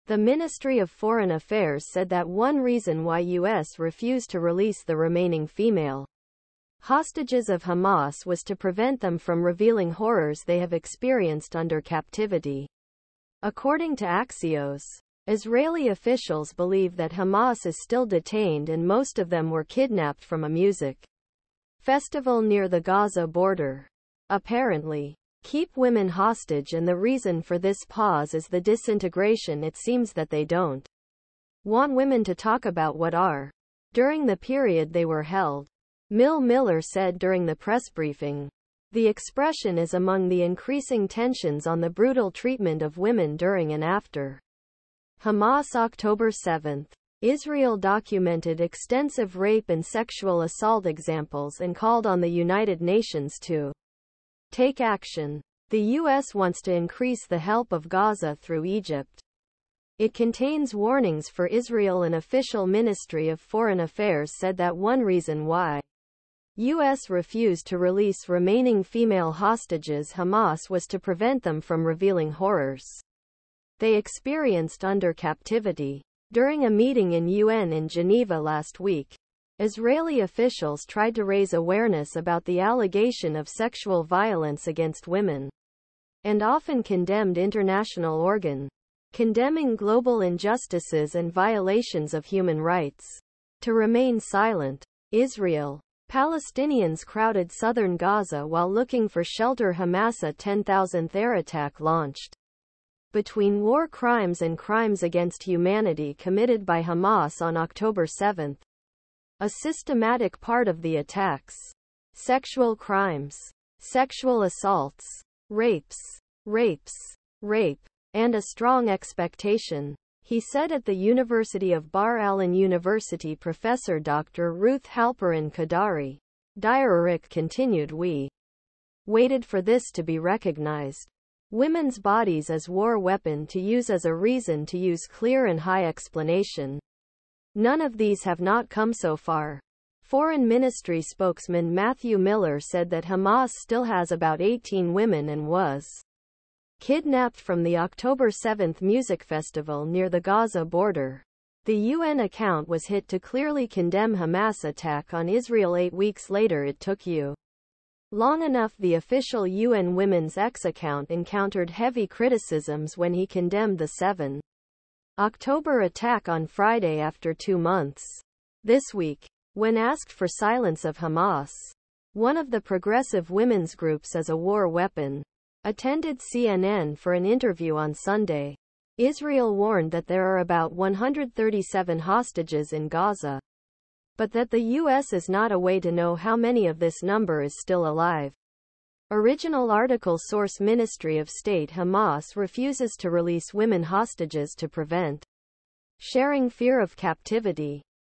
The Ministry of Foreign Affairs said that one reason why U.S. refused to release the remaining female hostages of Hamas was to prevent them from revealing horrors they have experienced under captivity. According to Axios, Israeli officials believe that Hamas is still detained and most of them were kidnapped from a music festival near the Gaza border. Apparently, keep women hostage, and the reason for this pause is the disintegration. It seems that they don't want women to talk about what are during the period they were held. Miller said during the press briefing. The expression is among the increasing tensions on the brutal treatment of women during and after Hamas October 7. Israel documented extensive rape and sexual assault examples and called on the United Nations to take action. The U.S. wants to increase the help of Gaza through Egypt. It contains warnings for Israel. An official Ministry of Foreign Affairs said that one reason why U.S. refused to release remaining female hostages Hamas was to prevent them from revealing horrors they experienced under captivity. During a meeting in UN in Geneva last week, Israeli officials tried to raise awareness about the allegation of sexual violence against women, and often condemned international organ, condemning global injustices and violations of human rights. To remain silent. Israel. Palestinians crowded southern Gaza while looking for shelter. Hamas'a 10,000th air attack launched. Between war crimes and crimes against humanity committed by Hamas on October 7. A systematic part of the attacks. Sexual crimes. Sexual assaults. Rapes, and a strong expectation, he said at the University of Bar-Alan University Professor Dr. Ruth Halperin-Kaddari.diyrerek continued. We waited for this to be recognized. Women's bodies as war weapon to use as a reason to use clear and high explanation. None of these have not come so far. Foreign Ministry spokesman Matthew Miller said that Hamas still has about 18 women and was kidnapped from the October 7 music festival near the Gaza border. The UN account was hit to clearly condemn Hamas' attack on Israel 8 weeks later. It took long enough. The official UN Women's X account encountered heavy criticisms when he condemned the 7 October attack on Friday after 2 months. This week, when asked for silence of Hamas, one of the progressive women's groups as a war weapon, attended CNN for an interview on Sunday. Israel warned that there are about 137 hostages in Gaza, but that the U.S. is not a way to know how many of this number is still alive. Original article source Ministry of State. Hamas refuses to release women hostages to prevent sharing fear of captivity.